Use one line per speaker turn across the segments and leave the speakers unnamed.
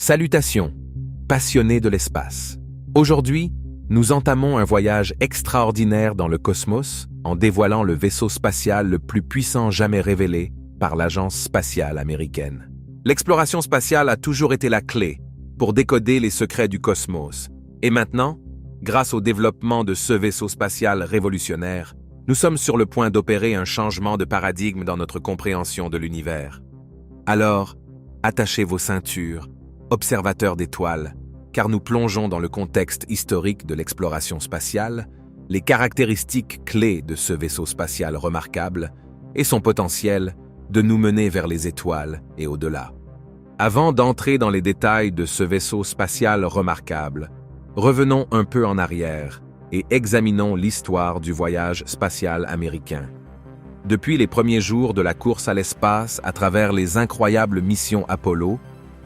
Salutations, passionnés de l'espace. Aujourd'hui, nous entamons un voyage extraordinaire dans le cosmos en dévoilant le vaisseau spatial le plus puissant jamais révélé par l'Agence spatiale américaine. L'exploration spatiale a toujours été la clé pour décoder les secrets du cosmos. Et maintenant, grâce au développement de ce vaisseau spatial révolutionnaire, nous sommes sur le point d'opérer un changement de paradigme dans notre compréhension de l'univers. Alors, attachez vos ceintures, observateurs d'étoiles, car nous plongeons dans le contexte historique de l'exploration spatiale, les caractéristiques clés de ce vaisseau spatial remarquable et son potentiel de nous mener vers les étoiles et au-delà. Avant d'entrer dans les détails de ce vaisseau spatial remarquable, revenons un peu en arrière et examinons l'histoire du voyage spatial américain. Depuis les premiers jours de la course à l'espace à travers les incroyables missions Apollo,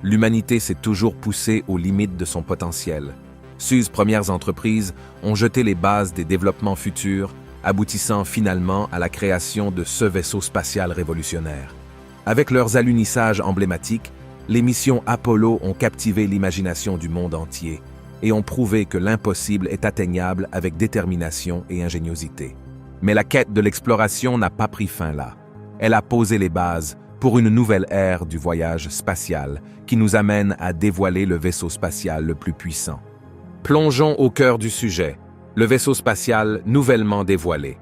l'humanité s'est toujours poussée aux limites de son potentiel. Ces premières entreprises ont jeté les bases des développements futurs, aboutissant finalement à la création de ce vaisseau spatial révolutionnaire. Avec leurs alunisages emblématiques, les missions Apollo ont captivé l'imagination du monde entier et ont prouvé que l'impossible est atteignable avec détermination et ingéniosité. Mais la quête de l'exploration n'a pas pris fin là. Elle a posé les bases pour une nouvelle ère du voyage spatial qui nous amène à dévoiler le vaisseau spatial le plus puissant. Plongeons au cœur du sujet, le vaisseau spatial nouvellement dévoilé.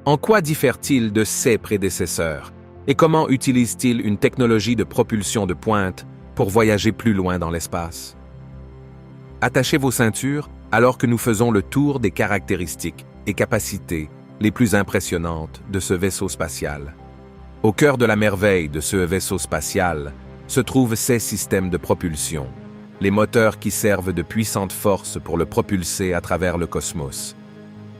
En quoi diffère-t-il de ses prédécesseurs et comment utilise-t-il une technologie de propulsion de pointe pour voyager plus loin dans l'espace? Attachez vos ceintures alors que nous faisons le tour des caractéristiques et capacités les plus impressionnantes de ce vaisseau spatial. Au cœur de la merveille de ce vaisseau spatial se trouvent ses systèmes de propulsion, les moteurs qui servent de puissantes forces pour le propulser à travers le cosmos.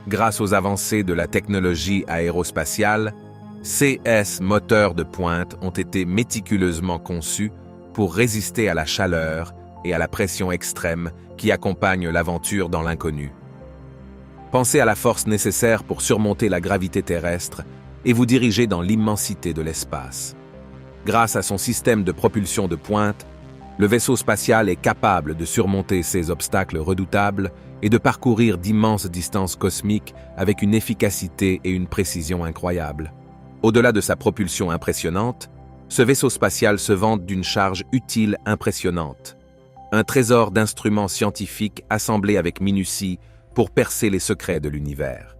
Grâce aux avancées de la technologie aérospatiale, ces moteurs de pointe ont été méticuleusement conçus pour résister à la chaleur et à la pression extrême qui accompagnent l'aventure dans l'inconnu. Pensez à la force nécessaire pour surmonter la gravité terrestre et vous diriger dans l'immensité de l'espace. Grâce à son système de propulsion de pointe, le vaisseau spatial est capable de surmonter ces obstacles redoutables et de parcourir d'immenses distances cosmiques avec une efficacité et une précision incroyables. Au-delà de sa propulsion impressionnante, ce vaisseau spatial se vante d'une charge utile impressionnante. Un trésor d'instruments scientifiques assemblés avec minutie pour percer les secrets de l'univers.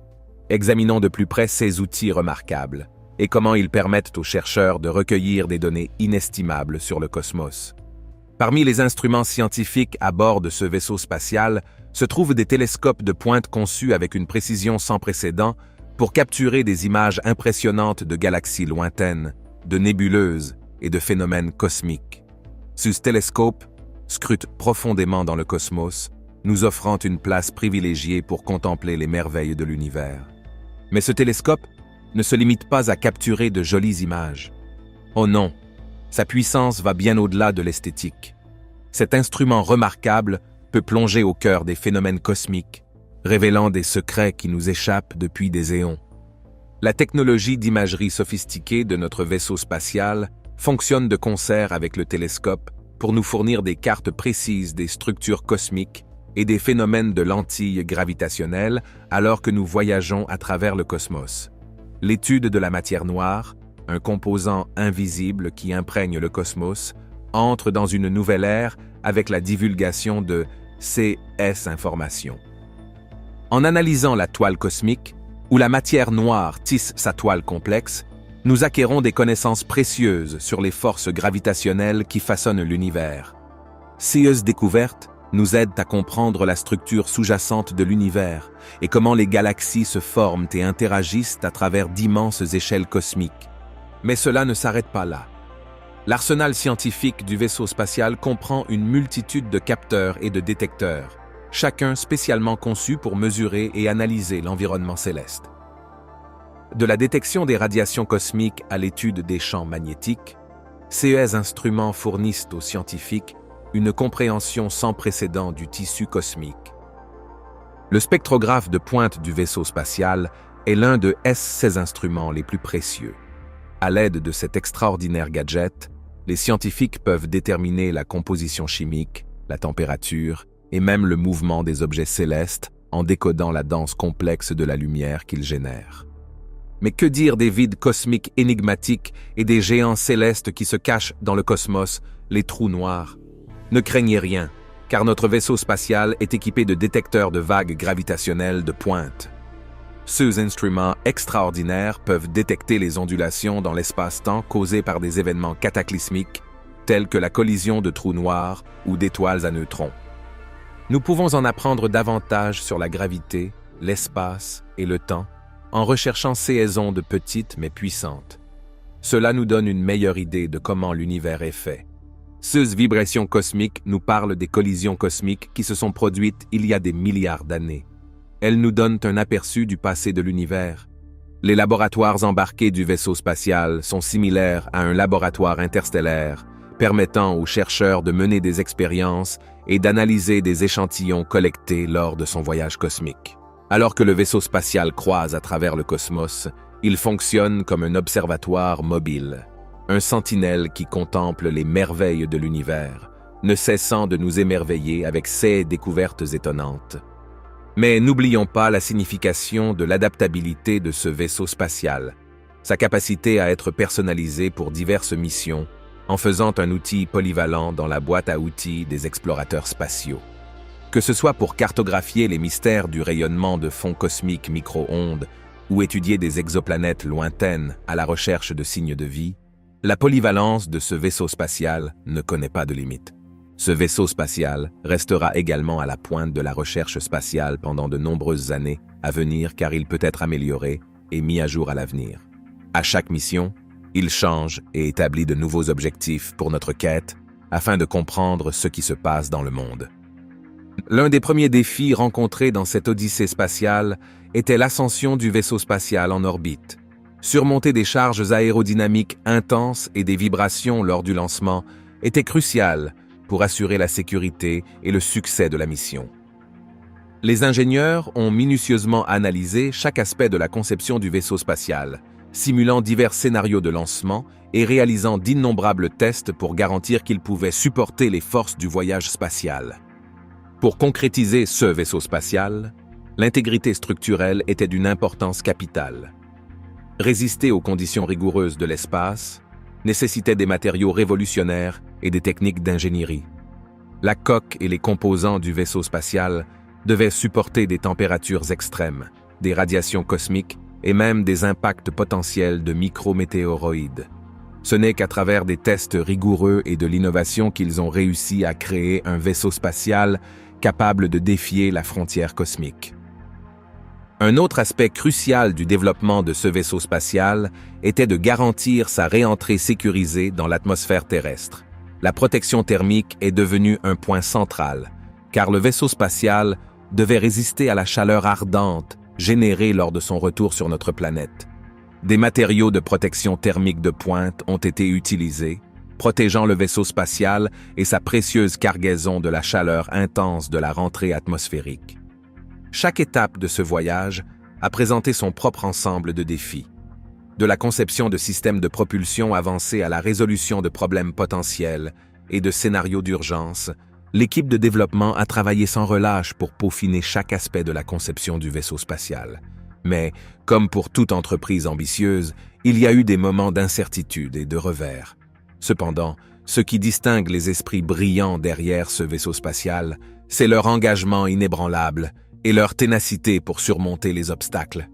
Examinons de plus près ces outils remarquables et comment ils permettent aux chercheurs de recueillir des données inestimables sur le cosmos. Parmi les instruments scientifiques à bord de ce vaisseau spatial se trouvent des télescopes de pointe conçus avec une précision sans précédent pour capturer des images impressionnantes de galaxies lointaines, de nébuleuses et de phénomènes cosmiques. Ce télescope scrute profondément dans le cosmos, nous offrant une place privilégiée pour contempler les merveilles de l'univers. Mais ce télescope ne se limite pas à capturer de jolies images. Oh non, sa puissance va bien au-delà de l'esthétique. Cet instrument remarquable peut plonger au cœur des phénomènes cosmiques, révélant des secrets qui nous échappent depuis des éons. La technologie d'imagerie sophistiquée de notre vaisseau spatial fonctionne de concert avec le télescope pour nous fournir des cartes précises des structures cosmiques et des phénomènes de lentilles gravitationnelles alors que nous voyageons à travers le cosmos. L'étude de la matière noire, un composant invisible qui imprègne le cosmos, entre dans une nouvelle ère avec la divulgation de ces informations. En analysant la toile cosmique, où la matière noire tisse sa toile complexe, nous acquérons des connaissances précieuses sur les forces gravitationnelles qui façonnent l'univers. Ces découvertes nous aident à comprendre la structure sous-jacente de l'univers et comment les galaxies se forment et interagissent à travers d'immenses échelles cosmiques. Mais cela ne s'arrête pas là. L'arsenal scientifique du vaisseau spatial comprend une multitude de capteurs et de détecteurs, chacun spécialement conçu pour mesurer et analyser l'environnement céleste. De la détection des radiations cosmiques à l'étude des champs magnétiques, ces instruments fournissent aux scientifiques une compréhension sans précédent du tissu cosmique. Le spectrographe de pointe du vaisseau spatial est l'un de ces instruments les plus précieux. À l'aide de cet extraordinaire gadget, Les scientifiques peuvent déterminer la composition chimique, la température et même le mouvement des objets célestes en décodant la danse complexe de la lumière qu'ils génèrent. Mais que dire des vides cosmiques énigmatiques et des géants célestes qui se cachent dans le cosmos, les trous noirs? Ne craignez rien, car notre vaisseau spatial est équipé de détecteurs de vagues gravitationnelles de pointe. Ces instruments extraordinaires peuvent détecter les ondulations dans l'espace-temps causées par des événements cataclysmiques, tels que la collision de trous noirs ou d'étoiles à neutrons. Nous pouvons en apprendre davantage sur la gravité, l'espace et le temps, en recherchant ces ondes petites mais puissantes. Cela nous donne une meilleure idée de comment l'univers est fait. Ces vibrations cosmiques nous parlent des collisions cosmiques qui se sont produites il y a des milliards d'années. Elles nous donnent un aperçu du passé de l'univers. Les laboratoires embarqués du vaisseau spatial sont similaires à un laboratoire interstellaire, permettant aux chercheurs de mener des expériences et d'analyser des échantillons collectés lors de son voyage cosmique. Alors que le vaisseau spatial croise à travers le cosmos, il fonctionne comme un observatoire mobile, un sentinelle qui contemple les merveilles de l'univers, ne cessant de nous émerveiller avec ses découvertes étonnantes. Mais n'oublions pas la signification de l'adaptabilité de ce vaisseau spatial, sa capacité à être personnalisé pour diverses missions, en faisant un outil polyvalent dans la boîte à outils des explorateurs spatiaux. Que ce soit pour cartographier les mystères du rayonnement de fonds cosmiques micro-ondes ou étudier des exoplanètes lointaines à la recherche de signes de vie, la polyvalence de ce vaisseau spatial ne connaît pas de limite. Ce vaisseau spatial restera également à la pointe de la recherche spatiale pendant de nombreuses années à venir car il peut être amélioré et mis à jour à l'avenir. À chaque mission, il change et établit de nouveaux objectifs pour notre quête afin de comprendre ce qui se passe dans le monde. L'un des premiers défis rencontrés dans cette odyssée spatiale était l'ascension du vaisseau spatial en orbite. Surmonter des charges aérodynamiques intenses et des vibrations lors du lancement était crucial pour assurer la sécurité et le succès de la mission. Les ingénieurs ont minutieusement analysé chaque aspect de la conception du vaisseau spatial, simulant divers scénarios de lancement et réalisant d'innombrables tests pour garantir qu'il pouvait supporter les forces du voyage spatial. Pour concrétiser ce vaisseau spatial, l'intégrité structurelle était d'une importance capitale. Résister aux conditions rigoureuses de l'espace nécessitait des matériaux révolutionnaires et des techniques d'ingénierie. La coque et les composants du vaisseau spatial devaient supporter des températures extrêmes, des radiations cosmiques et même des impacts potentiels de micrométéoroïdes. Ce n'est qu'à travers des tests rigoureux et de l'innovation qu'ils ont réussi à créer un vaisseau spatial capable de défier la frontière cosmique. Un autre aspect crucial du développement de ce vaisseau spatial était de garantir sa réentrée sécurisée dans l'atmosphère terrestre. La protection thermique est devenue un point central, car le vaisseau spatial devait résister à la chaleur ardente générée lors de son retour sur notre planète. Des matériaux de protection thermique de pointe ont été utilisés, protégeant le vaisseau spatial et sa précieuse cargaison de la chaleur intense de la rentrée atmosphérique. Chaque étape de ce voyage a présenté son propre ensemble de défis. De la conception de systèmes de propulsion avancés à la résolution de problèmes potentiels et de scénarios d'urgence, l'équipe de développement a travaillé sans relâche pour peaufiner chaque aspect de la conception du vaisseau spatial. Mais, comme pour toute entreprise ambitieuse, il y a eu des moments d'incertitude et de revers. Cependant, ce qui distingue les esprits brillants derrière ce vaisseau spatial, c'est leur engagement inébranlable et leur ténacité pour surmonter les obstacles.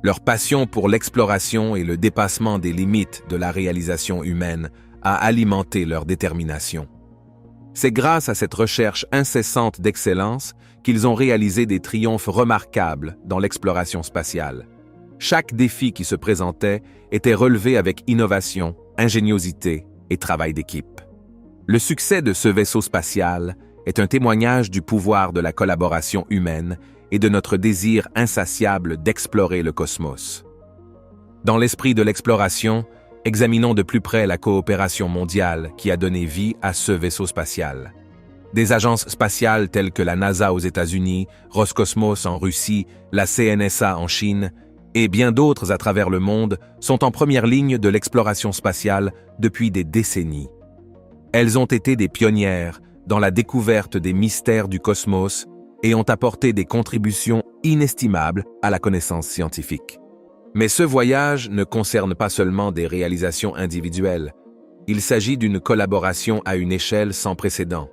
Leur passion pour l'exploration et le dépassement des limites de la réalisation humaine a alimenté leur détermination. C'est grâce à cette recherche incessante d'excellence qu'ils ont réalisé des triomphes remarquables dans l'exploration spatiale. Chaque défi qui se présentait était relevé avec innovation, ingéniosité et travail d'équipe. Le succès de ce vaisseau spatial est un témoignage du pouvoir de la collaboration humaine et de notre désir insatiable d'explorer le cosmos. Dans l'esprit de l'exploration, examinons de plus près la coopération mondiale qui a donné vie à ce vaisseau spatial. Des agences spatiales telles que la NASA aux États-Unis, Roscosmos en Russie, la CNSA en Chine et bien d'autres à travers le monde sont en première ligne de l'exploration spatiale depuis des décennies. Elles ont été des pionnières dans la découverte des mystères du cosmos et ont apporté des contributions inestimables à la connaissance scientifique. Mais ce voyage ne concerne pas seulement des réalisations individuelles. Il s'agit d'une collaboration à une échelle sans précédent.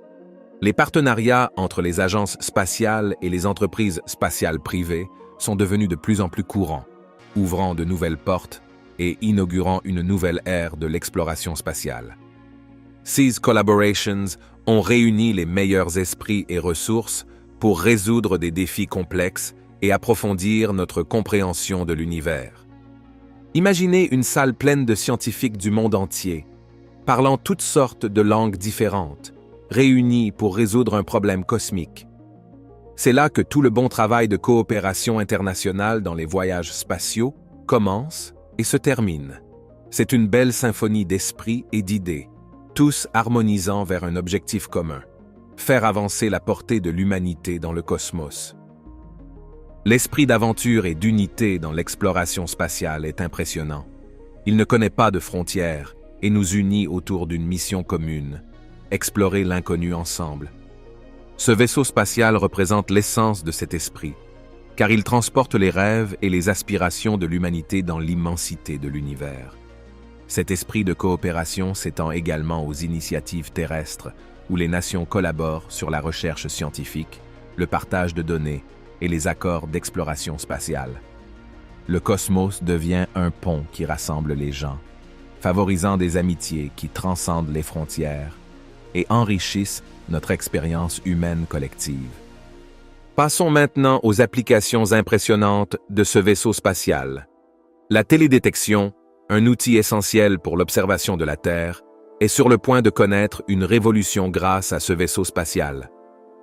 Les partenariats entre les agences spatiales et les entreprises spatiales privées sont devenus de plus en plus courants, ouvrant de nouvelles portes et inaugurant une nouvelle ère de l'exploration spatiale. Ces collaborations ont réuni les meilleurs esprits et ressources pour résoudre des défis complexes et approfondir notre compréhension de l'univers. Imaginez une salle pleine de scientifiques du monde entier, parlant toutes sortes de langues différentes, réunis pour résoudre un problème cosmique. C'est là que tout le bon travail de coopération internationale dans les voyages spatiaux commence et se termine. C'est une belle symphonie d'esprits et d'idées, tous harmonisant vers un objectif commun: faire avancer la portée de l'humanité dans le cosmos. L'esprit d'aventure et d'unité dans l'exploration spatiale est impressionnant. Il ne connaît pas de frontières et nous unit autour d'une mission commune: explorer l'inconnu ensemble. Ce vaisseau spatial représente l'essence de cet esprit, car il transporte les rêves et les aspirations de l'humanité dans l'immensité de l'univers. Cet esprit de coopération s'étend également aux initiatives terrestres, où les nations collaborent sur la recherche scientifique, le partage de données et les accords d'exploration spatiale. Le cosmos devient un pont qui rassemble les gens, favorisant des amitiés qui transcendent les frontières et enrichissent notre expérience humaine collective. Passons maintenant aux applications impressionnantes de ce vaisseau spatial. La télédétection, un outil essentiel pour l'observation de la Terre, est sur le point de connaître une révolution grâce à ce vaisseau spatial.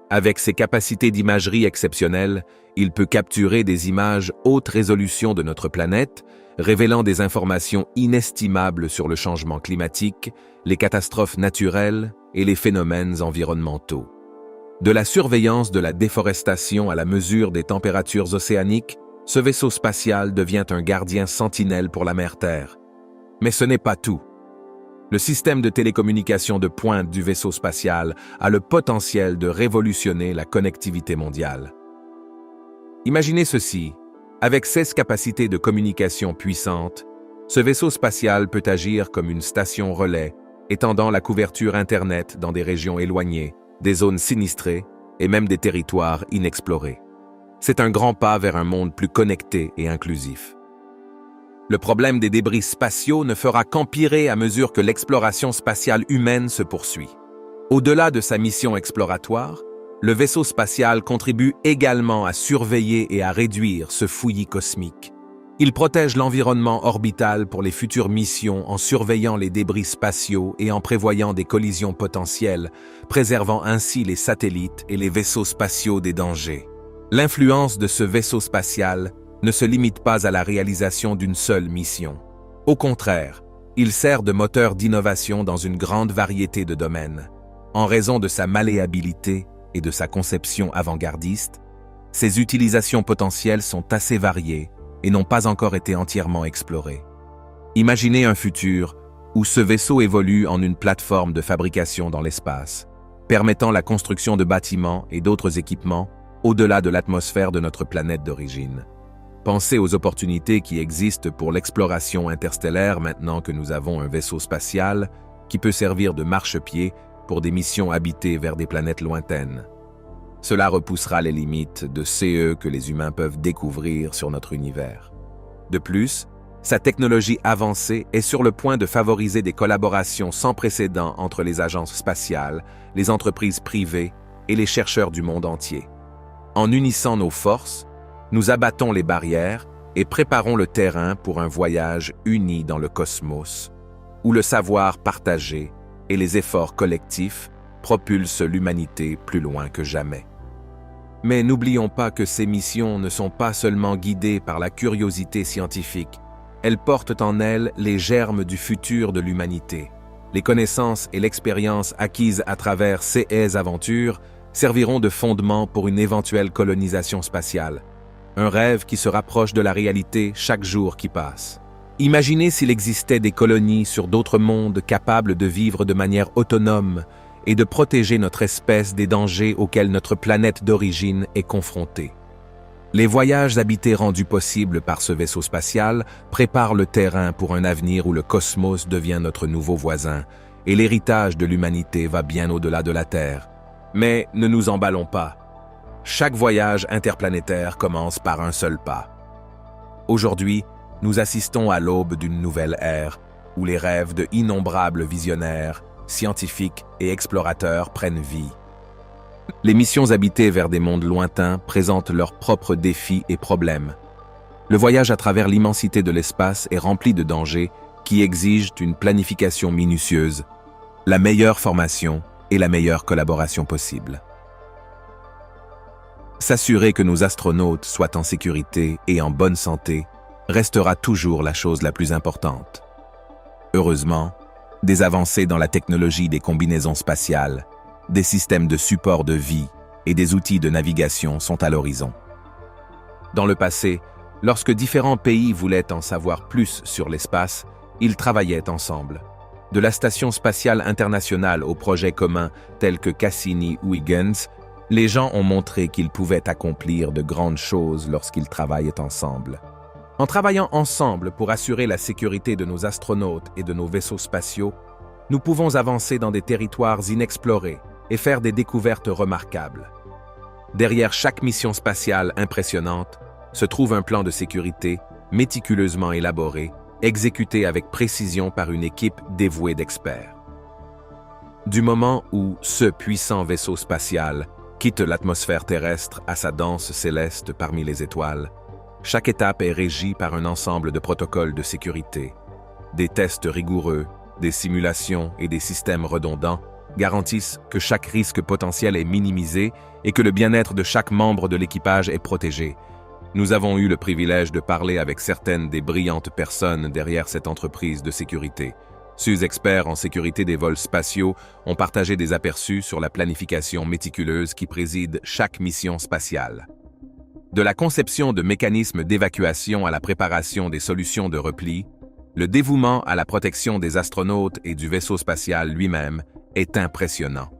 Avec ses capacités d'imagerie exceptionnelles, il peut capturer des images haute résolution de notre planète, révélant des informations inestimables sur le changement climatique, les catastrophes naturelles et les phénomènes environnementaux. De la surveillance de la déforestation à la mesure des températures océaniques, ce vaisseau spatial devient un gardien sentinelle pour la mer Terre. Mais ce n'est pas tout. Le système de télécommunication de pointe du vaisseau spatial a le potentiel de révolutionner la connectivité mondiale. Imaginez ceci: avec 16 capacités de communication puissantes, ce vaisseau spatial peut agir comme une station relais, étendant la couverture Internet dans des régions éloignées, des zones sinistrées et même des territoires inexplorés. C'est un grand pas vers un monde plus connecté et inclusif. Le problème des débris spatiaux ne fera qu'empirer à mesure que l'exploration spatiale humaine se poursuit. Au-delà de sa mission exploratoire, le vaisseau spatial contribue également à surveiller et à réduire ce fouillis cosmique. Il protège l'environnement orbital pour les futures missions en surveillant les débris spatiaux et en prévoyant des collisions potentielles, préservant ainsi les satellites et les vaisseaux spatiaux des dangers. L'influence de ce vaisseau spatial ne se limite pas à la réalisation d'une seule mission. Au contraire, il sert de moteur d'innovation dans une grande variété de domaines. En raison de sa malléabilité et de sa conception avant-gardiste, ses utilisations potentielles sont assez variées et n'ont pas encore été entièrement explorées. Imaginez un futur où ce vaisseau évolue en une plateforme de fabrication dans l'espace, permettant la construction de bâtiments et d'autres équipements au-delà de l'atmosphère de notre planète d'origine. Pensez aux opportunités qui existent pour l'exploration interstellaire maintenant que nous avons un vaisseau spatial qui peut servir de marchepied pour des missions habitées vers des planètes lointaines. Cela repoussera les limites de ce que les humains peuvent découvrir sur notre univers. De plus, sa technologie avancée est sur le point de favoriser des collaborations sans précédent entre les agences spatiales, les entreprises privées et les chercheurs du monde entier. En unissant nos forces, nous abattons les barrières et préparons le terrain pour un voyage uni dans le cosmos, où le savoir partagé et les efforts collectifs propulsent l'humanité plus loin que jamais. Mais n'oublions pas que ces missions ne sont pas seulement guidées par la curiosité scientifique, elles portent en elles les germes du futur de l'humanité. Les connaissances et l'expérience acquises à travers ces aventures serviront de fondement pour une éventuelle colonisation spatiale. Un rêve qui se rapproche de la réalité chaque jour qui passe. Imaginez s'il existait des colonies sur d'autres mondes capables de vivre de manière autonome et de protéger notre espèce des dangers auxquels notre planète d'origine est confrontée. Les voyages habités rendus possibles par ce vaisseau spatial préparent le terrain pour un avenir où le cosmos devient notre nouveau voisin et l'héritage de l'humanité va bien au-delà de la Terre. Mais ne nous emballons pas. Chaque voyage interplanétaire commence par un seul pas. Aujourd'hui, nous assistons à l'aube d'une nouvelle ère où les rêves de innombrables visionnaires, scientifiques et explorateurs prennent vie. Les missions habitées vers des mondes lointains présentent leurs propres défis et problèmes. Le voyage à travers l'immensité de l'espace est rempli de dangers qui exigent une planification minutieuse, la meilleure formation et la meilleure collaboration possible. S'assurer que nos astronautes soient en sécurité et en bonne santé restera toujours la chose la plus importante. Heureusement, des avancées dans la technologie des combinaisons spatiales, des systèmes de support de vie et des outils de navigation sont à l'horizon. Dans le passé, lorsque différents pays voulaient en savoir plus sur l'espace, ils travaillaient ensemble. De la Station spatiale internationale aux projets communs tels que Cassini ou Huygens, les gens ont montré qu'ils pouvaient accomplir de grandes choses lorsqu'ils travaillaient ensemble. En travaillant ensemble pour assurer la sécurité de nos astronautes et de nos vaisseaux spatiaux, nous pouvons avancer dans des territoires inexplorés et faire des découvertes remarquables. Derrière chaque mission spatiale impressionnante se trouve un plan de sécurité méticuleusement élaboré, exécuté avec précision par une équipe dévouée d'experts. Du moment où ce puissant vaisseau spatial quitte l'atmosphère terrestre à sa danse céleste parmi les étoiles, chaque étape est régie par un ensemble de protocoles de sécurité. Des tests rigoureux, des simulations et des systèmes redondants garantissent que chaque risque potentiel est minimisé et que le bien-être de chaque membre de l'équipage est protégé. Nous avons eu le privilège de parler avec certaines des brillantes personnes derrière cette entreprise de sécurité. Ces experts en sécurité des vols spatiaux ont partagé des aperçus sur la planification méticuleuse qui préside chaque mission spatiale. De la conception de mécanismes d'évacuation à la préparation des solutions de repli, le dévouement à la protection des astronautes et du vaisseau spatial lui-même est impressionnant.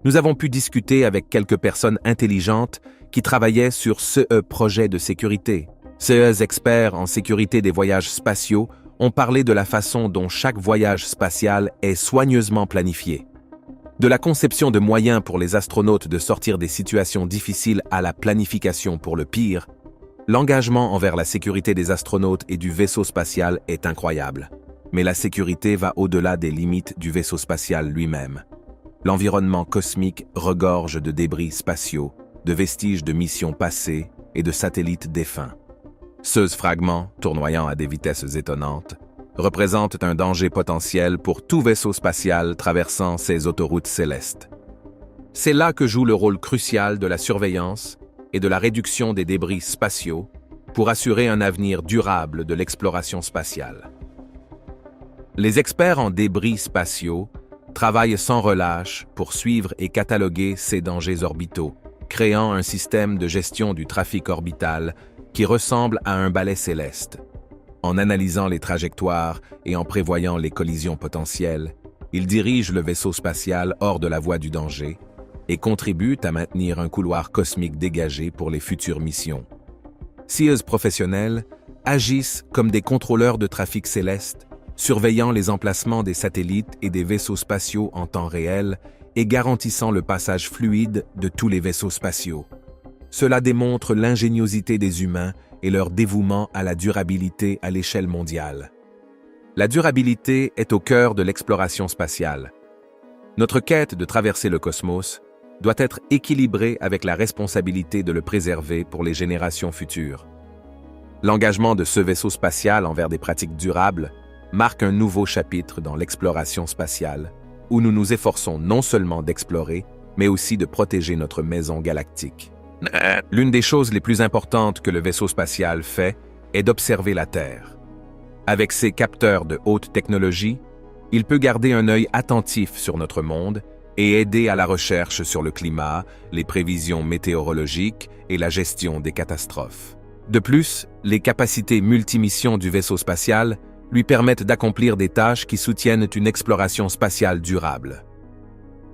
Nous avons pu discuter avec quelques personnes intelligentes qui travaillaient sur ce projet de sécurité. Ces experts en sécurité des voyages spatiaux ont parlé de la façon dont chaque voyage spatial est soigneusement planifié. De la conception de moyens pour les astronautes de sortir des situations difficiles à la planification pour le pire, l'engagement envers la sécurité des astronautes et du vaisseau spatial est incroyable. Mais la sécurité va au-delà des limites du vaisseau spatial lui-même. L'environnement cosmique regorge de débris spatiaux, de vestiges de missions passées et de satellites défunts. Ces fragments, tournoyant à des vitesses étonnantes, représentent un danger potentiel pour tout vaisseau spatial traversant ces autoroutes célestes. C'est là que joue le rôle crucial de la surveillance et de la réduction des débris spatiaux pour assurer un avenir durable de l'exploration spatiale. Les experts en débris spatiaux travaillent sans relâche pour suivre et cataloguer ces dangers orbitaux, créant un système de gestion du trafic orbital qui ressemble à un balai céleste. En analysant les trajectoires et en prévoyant les collisions potentielles, ils dirigent le vaisseau spatial hors de la voie du danger et contribuent à maintenir un couloir cosmique dégagé pour les futures missions. Ces professionnels agissent comme des contrôleurs de trafic céleste, surveillant les emplacements des satellites et des vaisseaux spatiaux en temps réel et garantissant le passage fluide de tous les vaisseaux spatiaux. Cela démontre l'ingéniosité des humains et leur dévouement à la durabilité à l'échelle mondiale. La durabilité est au cœur de l'exploration spatiale. Notre quête de traverser le cosmos doit être équilibrée avec la responsabilité de le préserver pour les générations futures. L'engagement de ce vaisseau spatial envers des pratiques durables marque un nouveau chapitre dans l'exploration spatiale, où nous nous efforçons non seulement d'explorer, mais aussi de protéger notre maison galactique. L'une des choses les plus importantes que le vaisseau spatial fait est d'observer la Terre. Avec ses capteurs de haute technologie, il peut garder un œil attentif sur notre monde et aider à la recherche sur le climat, les prévisions météorologiques et la gestion des catastrophes. De plus, les capacités multimissions du vaisseau spatial lui permettent d'accomplir des tâches qui soutiennent une exploration spatiale durable.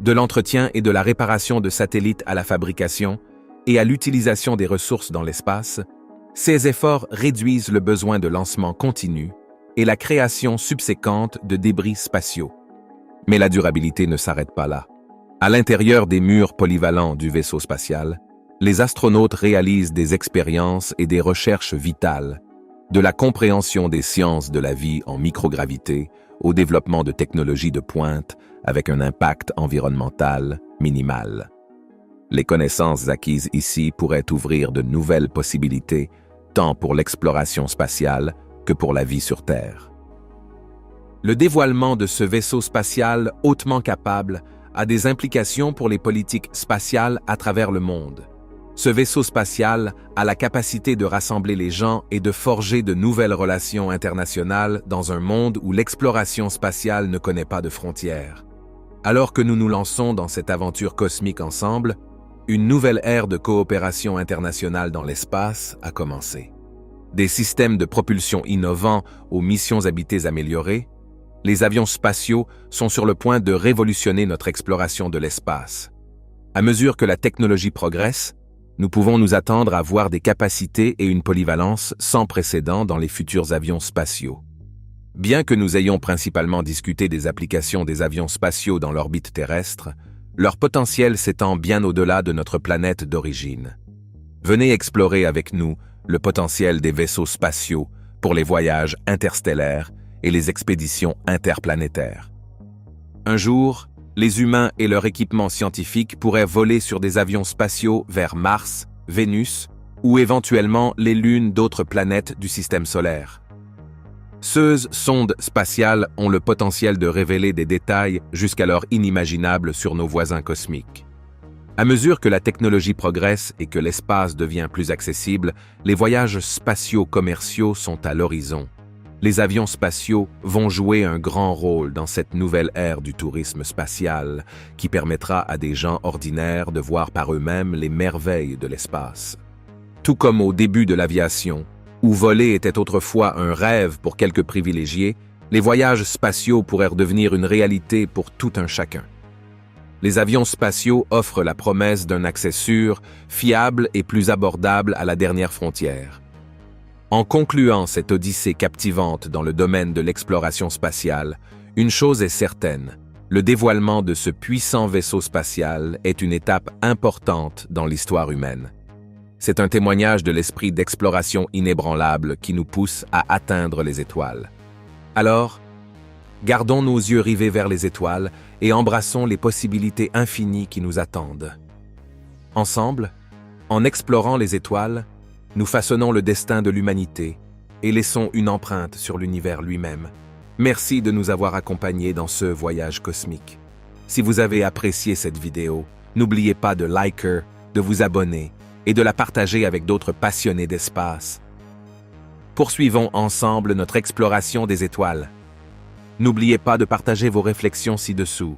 De l'entretien et de la réparation de satellites à la fabrication et à l'utilisation des ressources dans l'espace, ces efforts réduisent le besoin de lancement continu et la création subséquente de débris spatiaux. Mais la durabilité ne s'arrête pas là. À l'intérieur des murs polyvalents du vaisseau spatial, les astronautes réalisent des expériences et des recherches vitales, de la compréhension des sciences de la vie en microgravité au développement de technologies de pointe avec un impact environnemental minimal. Les connaissances acquises ici pourraient ouvrir de nouvelles possibilités, tant pour l'exploration spatiale que pour la vie sur Terre. Le dévoilement de ce vaisseau spatial hautement capable a des implications pour les politiques spatiales à travers le monde. Ce vaisseau spatial a la capacité de rassembler les gens et de forger de nouvelles relations internationales dans un monde où l'exploration spatiale ne connaît pas de frontières. Alors que nous nous lançons dans cette aventure cosmique ensemble, une nouvelle ère de coopération internationale dans l'espace a commencé. Des systèmes de propulsion innovants aux missions habitées améliorées, les avions spatiaux sont sur le point de révolutionner notre exploration de l'espace. À mesure que la technologie progresse, nous pouvons nous attendre à voir des capacités et une polyvalence sans précédent dans les futurs avions spatiaux. Bien que nous ayons principalement discuté des applications des avions spatiaux dans l'orbite terrestre, leur potentiel s'étend bien au-delà de notre planète d'origine. Venez explorer avec nous le potentiel des vaisseaux spatiaux pour les voyages interstellaires et les expéditions interplanétaires. Un jour, les humains et leur équipement scientifique pourraient voler sur des avions spatiaux vers Mars, Vénus ou éventuellement les lunes d'autres planètes du système solaire. Ces sondes spatiales ont le potentiel de révéler des détails jusqu'alors inimaginables sur nos voisins cosmiques. À mesure que la technologie progresse et que l'espace devient plus accessible, les voyages spatiaux commerciaux sont à l'horizon. Les avions spatiaux vont jouer un grand rôle dans cette nouvelle ère du tourisme spatial qui permettra à des gens ordinaires de voir par eux-mêmes les merveilles de l'espace. Tout comme au début de l'aviation, où voler était autrefois un rêve pour quelques privilégiés, les voyages spatiaux pourraient devenir une réalité pour tout un chacun. Les avions spatiaux offrent la promesse d'un accès sûr, fiable et plus abordable à la dernière frontière. En concluant cette odyssée captivante dans le domaine de l'exploration spatiale, une chose est certaine, le dévoilement de ce puissant vaisseau spatial est une étape importante dans l'histoire humaine. C'est un témoignage de l'esprit d'exploration inébranlable qui nous pousse à atteindre les étoiles. Alors, gardons nos yeux rivés vers les étoiles et embrassons les possibilités infinies qui nous attendent. Ensemble, en explorant les étoiles, nous façonnons le destin de l'humanité et laissons une empreinte sur l'univers lui-même. Merci de nous avoir accompagnés dans ce voyage cosmique. Si vous avez apprécié cette vidéo, n'oubliez pas de liker, de vous abonner et de la partager avec d'autres passionnés d'espace. Poursuivons ensemble notre exploration des étoiles. N'oubliez pas de partager vos réflexions ci-dessous.